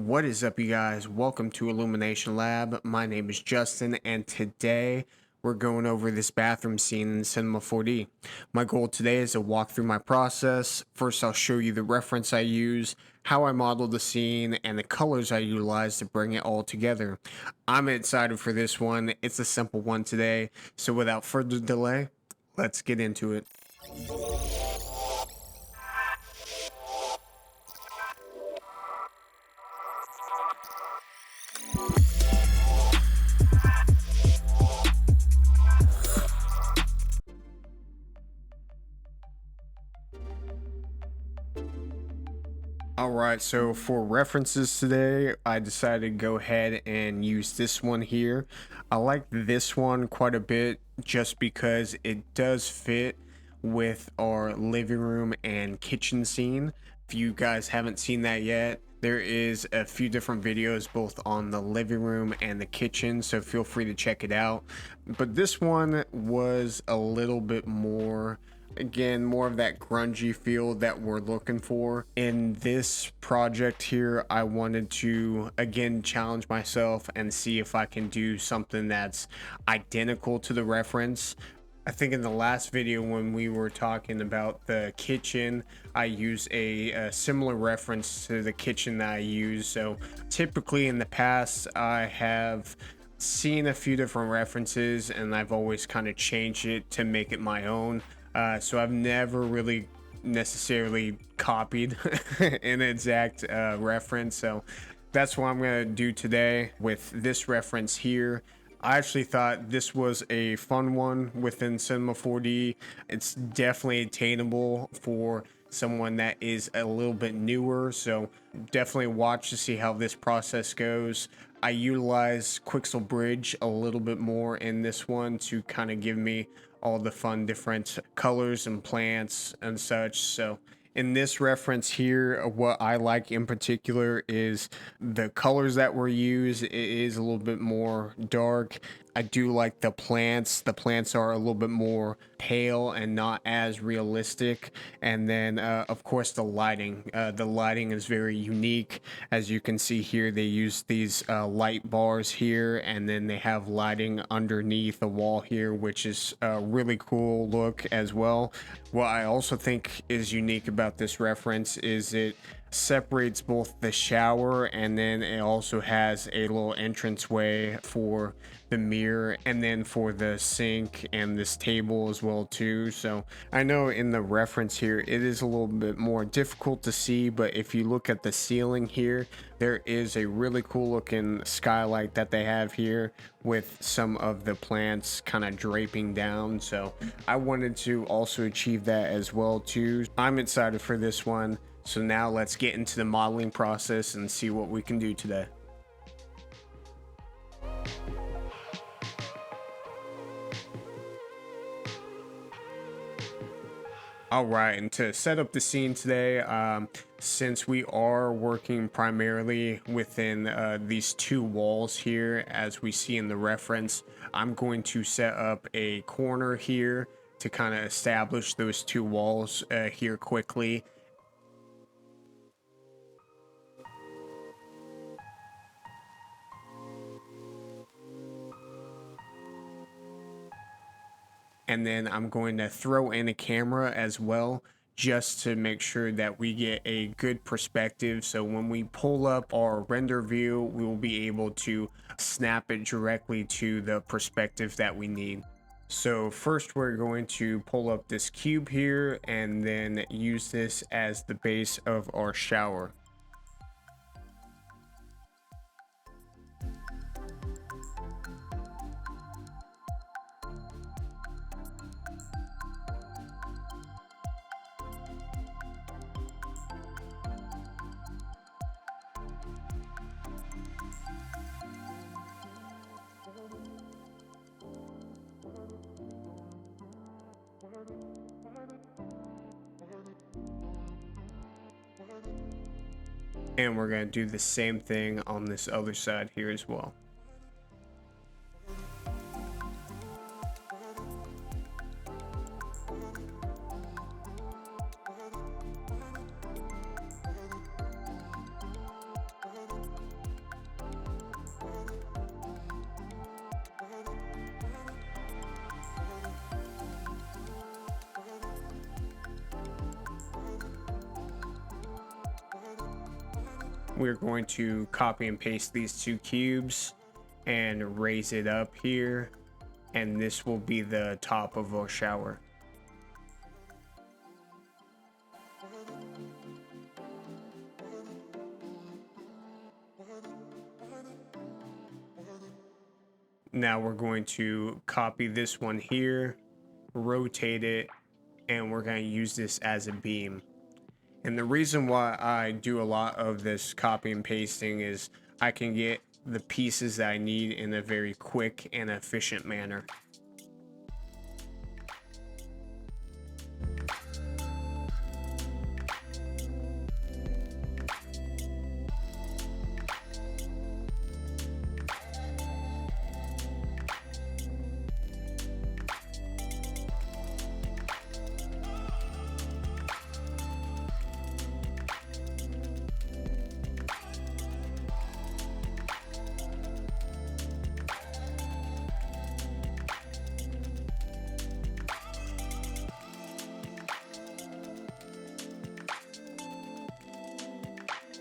What is up, you guys? Welcome to Illumination Lab. My name is Justin, and today we're going over this bathroom scene in Cinema 4D. My goal today is to walk through my process. First, I'll show you the reference I use, how I modeled the scene, and the colors I utilize to bring it all together. I'm excited for this one. It's a simple one today, so without further delay, let's get into it. Alright, so for references today, I decided to go ahead and use this one here. I like this one quite a bit just because it does fit with our living room and kitchen scene. If you guys haven't seen that yet, there is a few different videos both on the living room and the kitchen, so feel free to check it out. But this one was a little bit more, again, more of that grungy feel that we're looking for. In this project here, I wanted to again challenge myself and see if I can do something that's identical to the reference. I think in the last video when we were talking about the kitchen, I used a similar reference to the kitchen that I use. So typically in the past, I have seen a few different references and I've always kind of changed it to make it my own. So I've never really necessarily copied an exact reference. So that's what I'm going to do today with this reference here. I actually thought this was a fun one within Cinema 4D. It's definitely attainable for someone that is a little bit newer, so definitely watch to see how this process goes. I utilize Quixel Bridge a little bit more in this one to kind of give me all the fun different colors and plants and such. So in this reference here, what I like in particular is the colors that were used. It is a little bit more dark. I do like the plants. The plants are a little bit more pale and not as realistic. And then, of course, the lighting. The lighting is very unique. As you can see here, they use these light bars here, and then they have lighting underneath the wall here, which is a really cool look as well. What I also think is unique about this reference is it separates both the shower, and then it also has a little entranceway for the mirror, and then for the sink and this table as well too. So I know in the reference here it is a little bit more difficult to see, but if you look at the ceiling here, there is a really cool looking skylight that they have here with some of the plants kind of draping down. So I wanted to also achieve that as well too. I'm excited for this one. So now let's get into the modeling process and see what we can do today. All right, and to set up the scene today, since we are working primarily within these two walls here, as we see in the reference, I'm going to set up a corner here to kind of establish those two walls here quickly. And then I'm going to throw in a camera as well, just to make sure that we get a good perspective. So when we pull up our render view, we will be able to snap it directly to the perspective that we need. So first we're going to pull up this cube here and then use this as the base of our shower. And we're going to do the same thing on this other side here as well. we're going to copy and paste these two cubes and raise it up here, and this will be the top of our shower. Now we're going to copy this one here, rotate it, and we're going to use this as a beam. And the reason why I do a lot of this copy and pasting is I can get the pieces that I need in a very quick and efficient manner.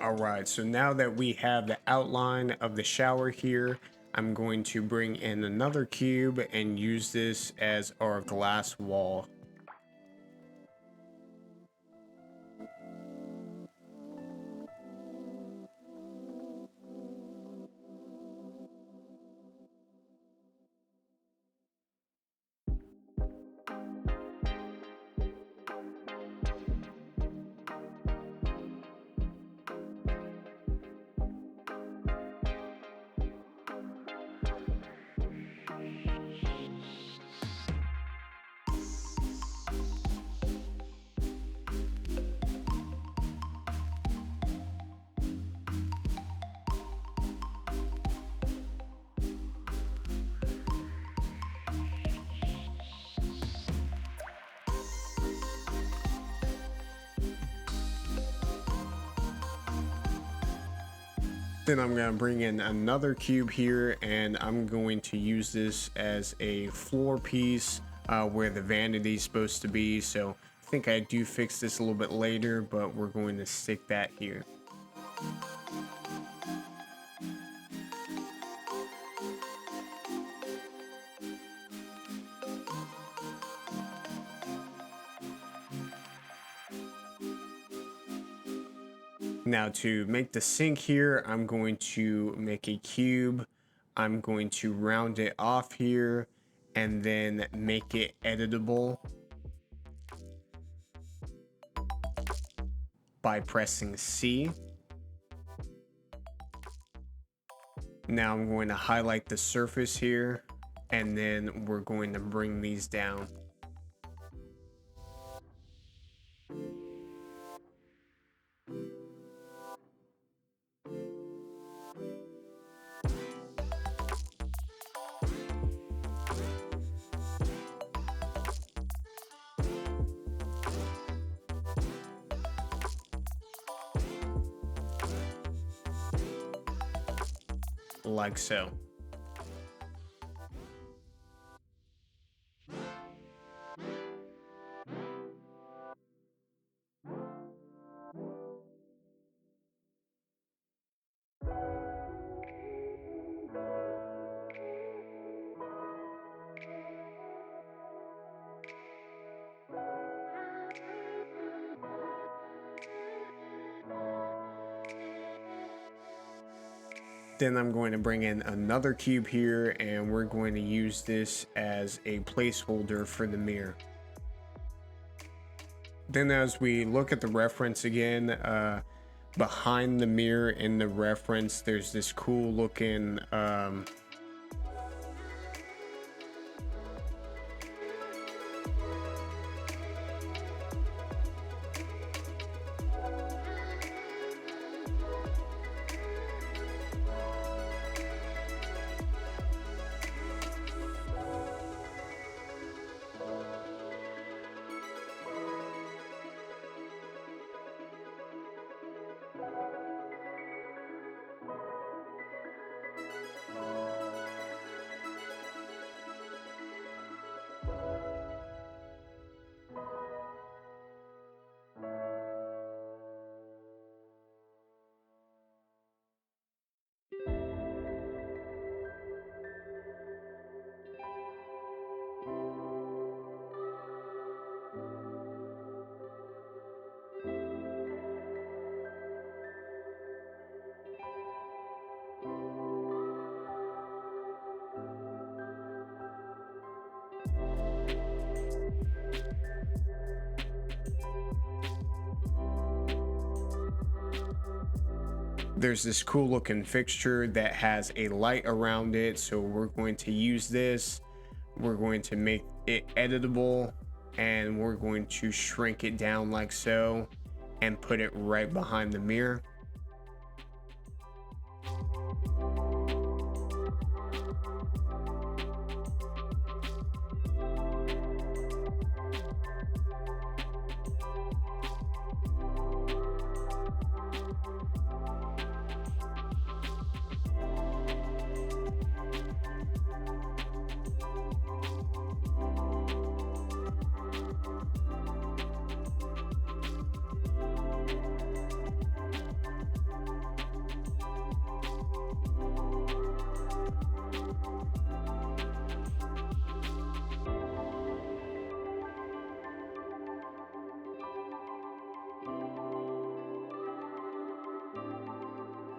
Alright, so now that we have the outline of the shower here, I'm going to bring in another cube and use this as our glass wall. Then I'm going to bring in another cube here, and I'm going to use this as a floor piece where the vanity is supposed to be. So I think I do fix this a little bit later, but we're going to stick that here. Now to make the sink here, I'm going to make a cube. I'm going to round it off here and then make it editable by pressing C. Now I'm going to highlight the surface here, and then we're going to bring these down. Like so. Then I'm going to bring in another cube here, and we're going to use this as a placeholder for the mirror. Then as we look at the reference again, behind the mirror in the reference, there's this cool looking There's this cool looking fixture that has a light around it, so we're going to use this. We're going to make it editable, and we're going to shrink it down like so and put it right behind the mirror.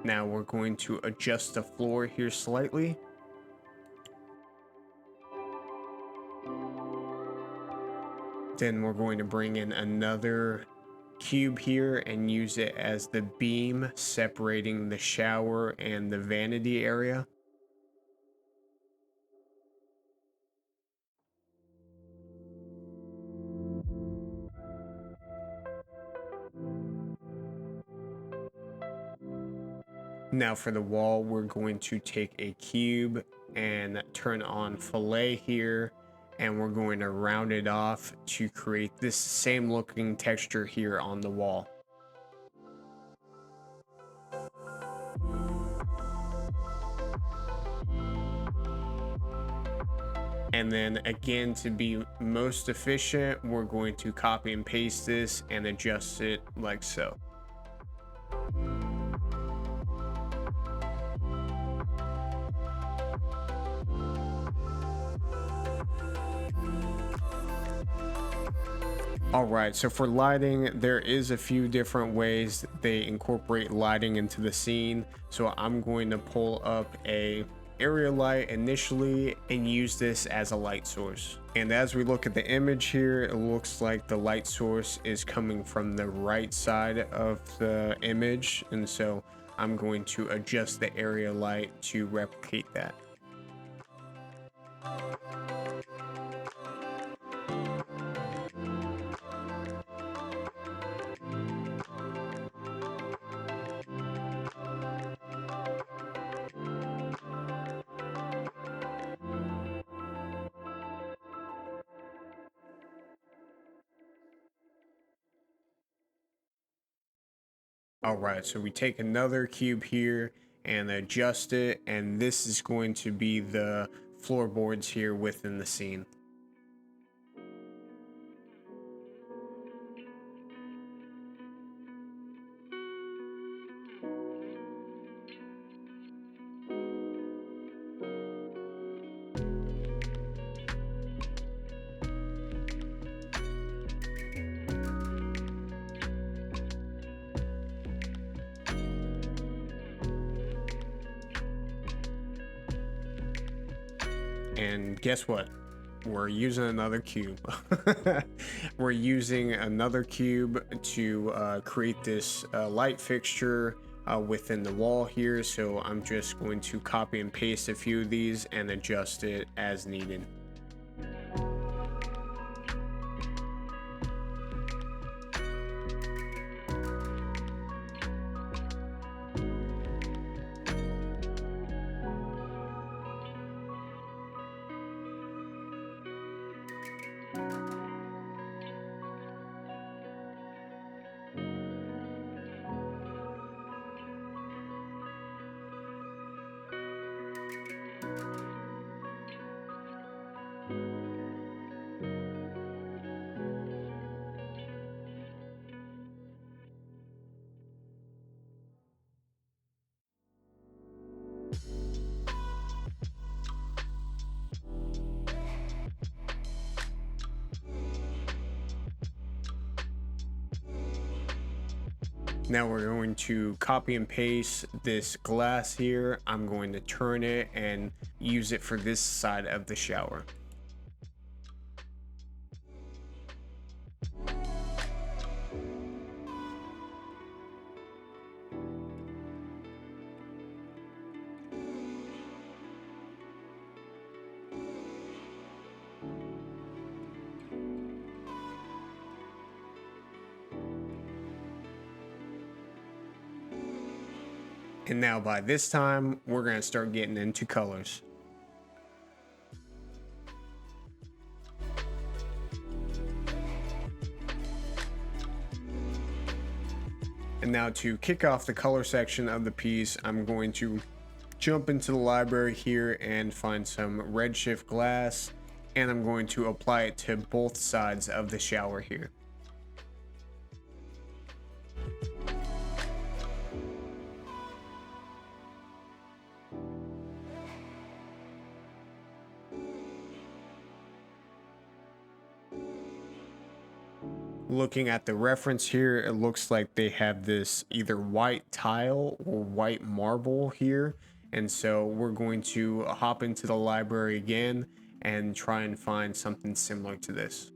Now we're going to adjust the floor here slightly. Then we're going to bring in another cube here and use it as the beam separating the shower and the vanity area. Now for the wall, we're going to take a cube and turn on fillet here, and we're going to round it off to create this same looking texture here on the wall. And then again, to be most efficient, we're going to copy and paste this and adjust it like so. All right, so for lighting, there is a few different ways they incorporate lighting into the scene. So I'm going to pull up a area light initially and use this as a light source. And as we look at the image here, it looks like the light source is coming from the right side of the image. And so I'm going to adjust the area light to replicate that. All right, so we take another cube here and adjust it, and this is going to be the floorboards here within the scene. And guess what? We're using another cube. We're using another cube to create this light fixture within the wall here. So I'm just going to copy and paste a few of these and adjust it as needed. Now we're going to copy and paste this glass here. I'm going to turn it and use it for this side of the shower. And now by this time, we're going to start getting into colors. And now to kick off the color section of the piece, I'm going to jump into the library here and find some Redshift glass, and I'm going to apply it to both sides of the shower here. Looking at the reference here, it looks like they have this either white tile or white marble here. And so we're going to hop into the library again and try and find something similar to this.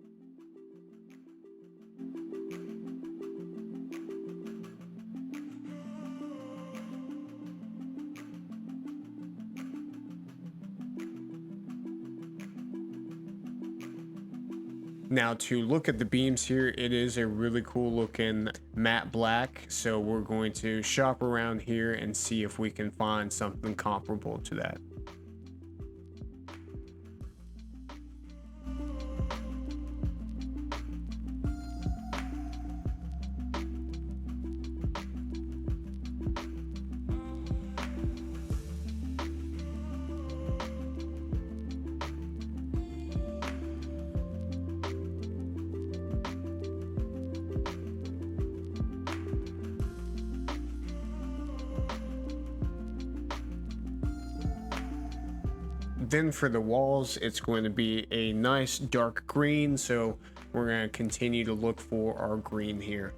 Now to look at the beams here, it is a really cool looking matte black. So we're going to shop around here and see if we can find something comparable to that. Then for the walls, it's going to be a nice dark green, so we're going to continue to look for our green here.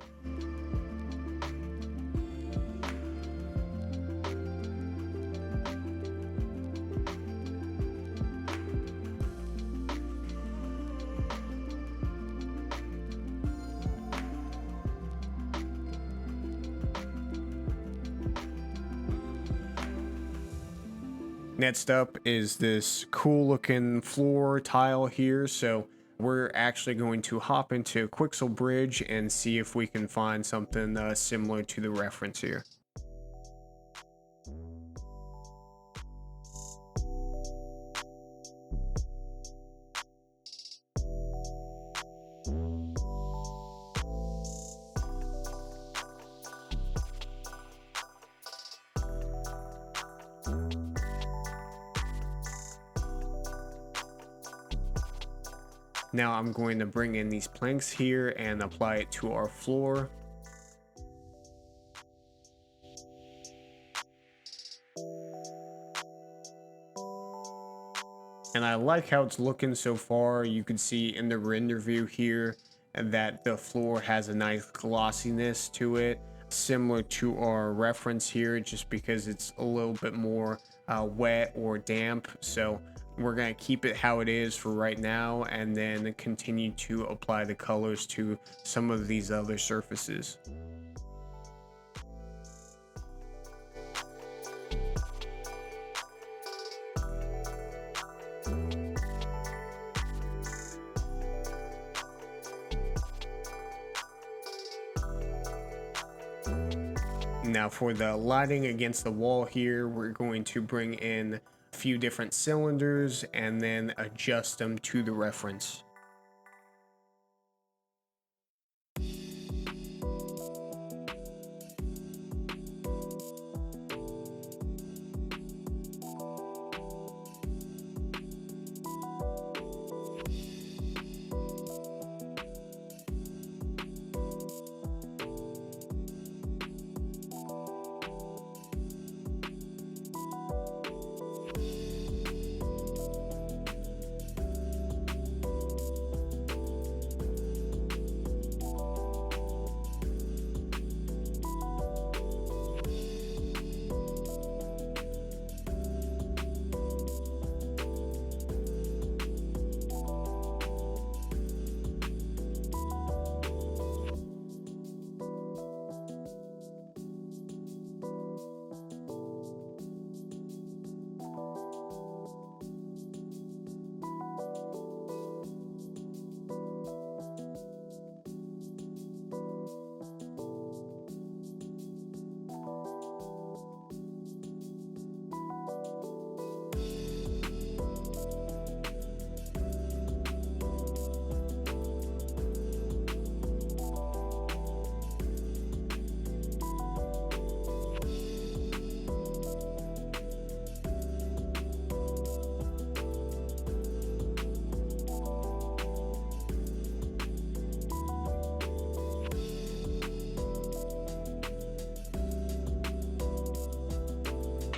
Next up is this cool looking floor tile here. So we're actually going to hop into Quixel Bridge and see if we can find something similar to the reference here. Now I'm going to bring in these planks here and apply it to our floor. And I like how it's looking so far. You can see in the render view here that the floor has a nice glossiness to it, similar to our reference here, just because it's a little bit more wet or damp. So we're going to keep it how it is for right now and then continue to apply the colors to some of these other surfaces. Now for the lighting against the wall here, we're going to bring in a few different cylinders and then adjust them to the reference.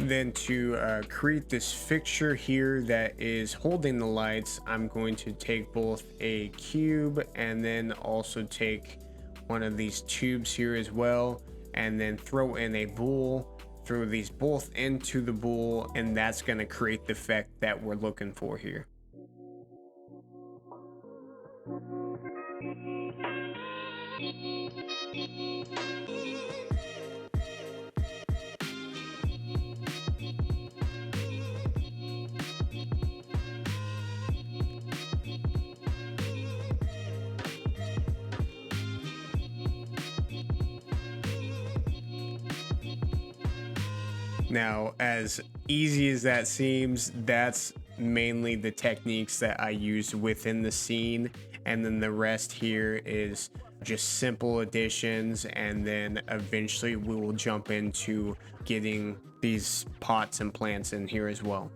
Then to create this fixture here that is holding the lights, I'm going to take both a cube and then also take one of these tubes here as well, and then throw in a bowl, throw these both into the bowl, and that's going to create the effect that we're looking for here. Now, as easy as that seems, that's mainly the techniques that I use within the scene. And then the rest here is just simple additions. And then eventually we will jump into getting these pots and plants in here as well.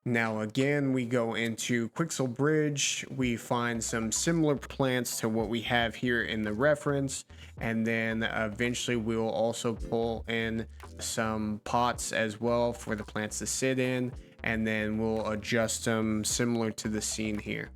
Now, again, we go into Quixel Bridge. We find some similar plants to what we have here in the reference. And then eventually we'll also pull in some pots as well for the plants to sit in. And then we'll adjust them similar to the scene here.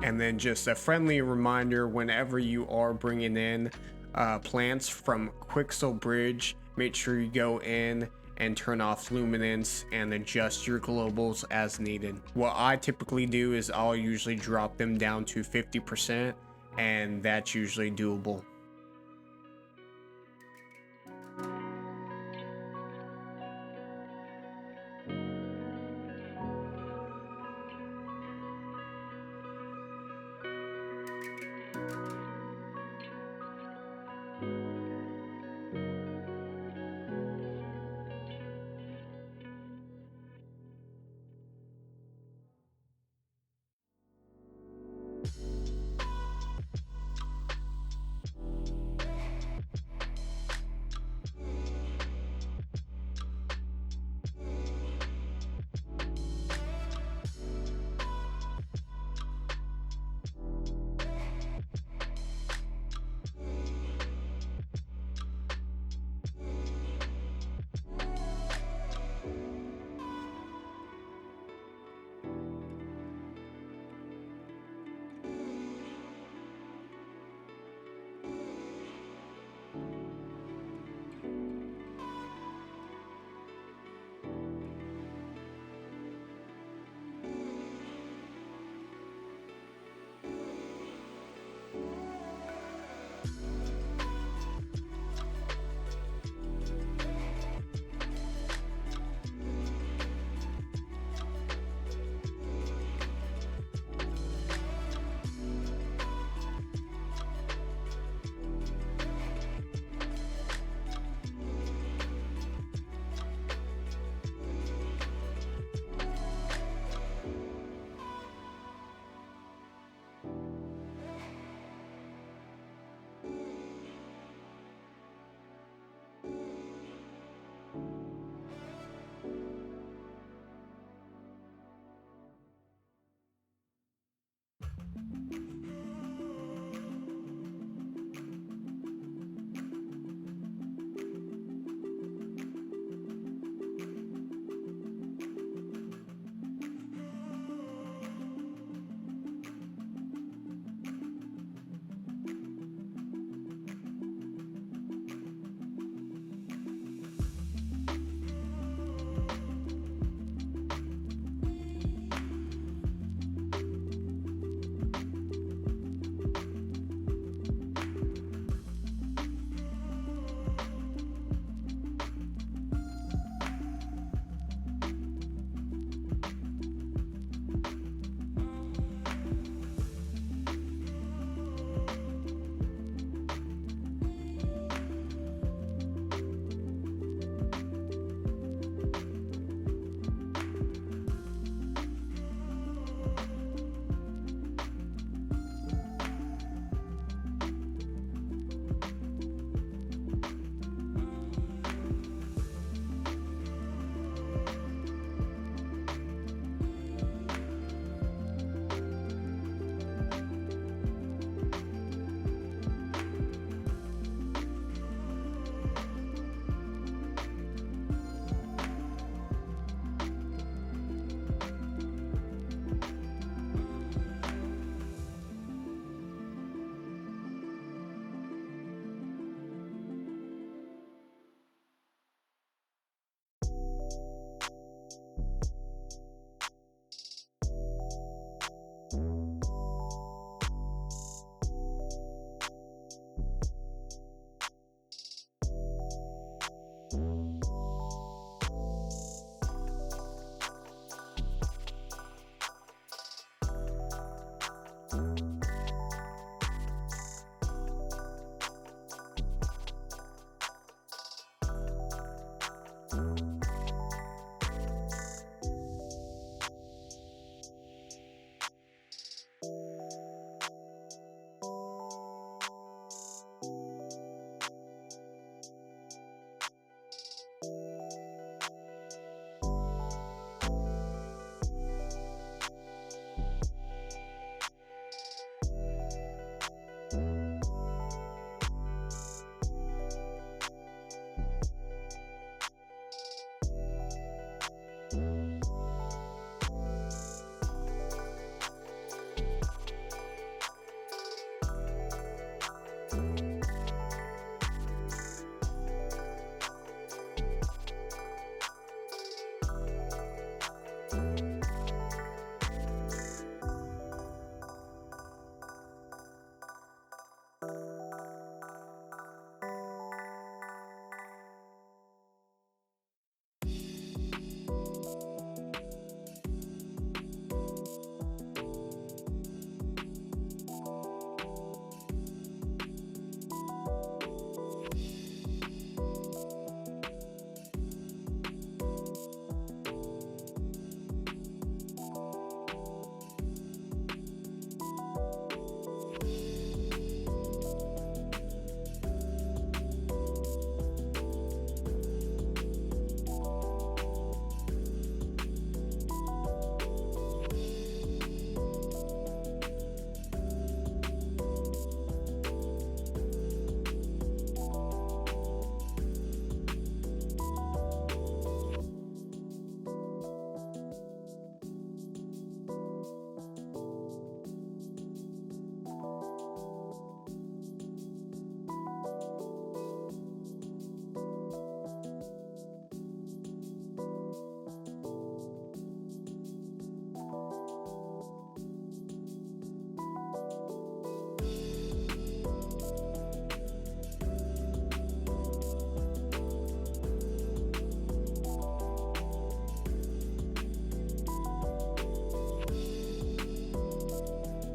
And then just a friendly reminder, whenever you are bringing in plants from Quixel Bridge, make sure you go in and turn off luminance and adjust your globals as needed. What I typically do is I'll usually drop them down to 50%, and that's usually doable.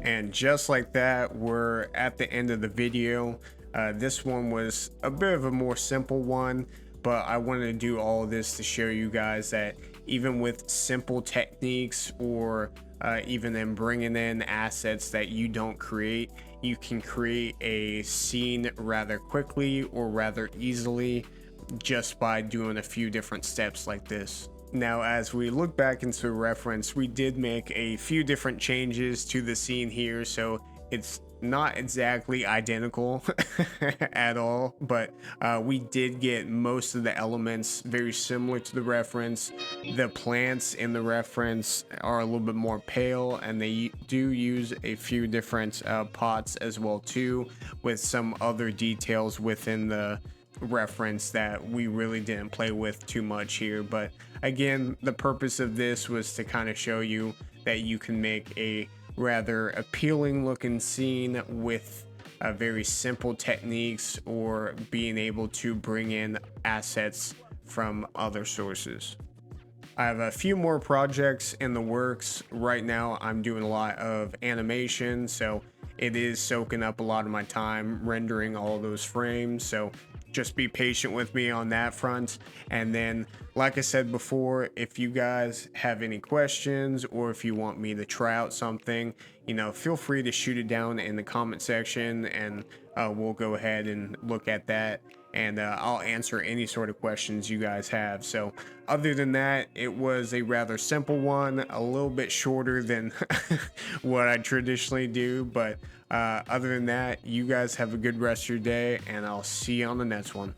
And just like that, we're at the end of the video. This one was a bit of a more simple one, but I wanted to do all of this to show you guys that even with simple techniques, or even in bringing in assets that you don't create, you can create a scene rather quickly or rather easily just by doing a few different steps like this. Now, as we look back into the reference, we did make a few different changes to the scene here, so it's not exactly identical at all, but we did get most of the elements very similar to the reference. The plants in the reference are a little bit more pale, and they do use a few different pots as well too, with some other details within the reference that we really didn't play with too much here. But again, the purpose of this was to kind of show you that you can make a rather appealing looking scene with very simple techniques, or being able to bring in assets from other sources. I have a few more projects in the works. Right now, I'm doing a lot of animation, so it is soaking up a lot of my time rendering all those frames. So just be patient with me on that front. And then, like I said before, if you guys have any questions, or if you want me to try out something, feel free to shoot it down in the comment section, and we'll go ahead and look at that, and I'll answer any sort of questions you guys have. So other than that, it was a rather simple one, a little bit shorter than what I traditionally do, but other than that, you guys have a good rest of your day, and I'll see you on the next one.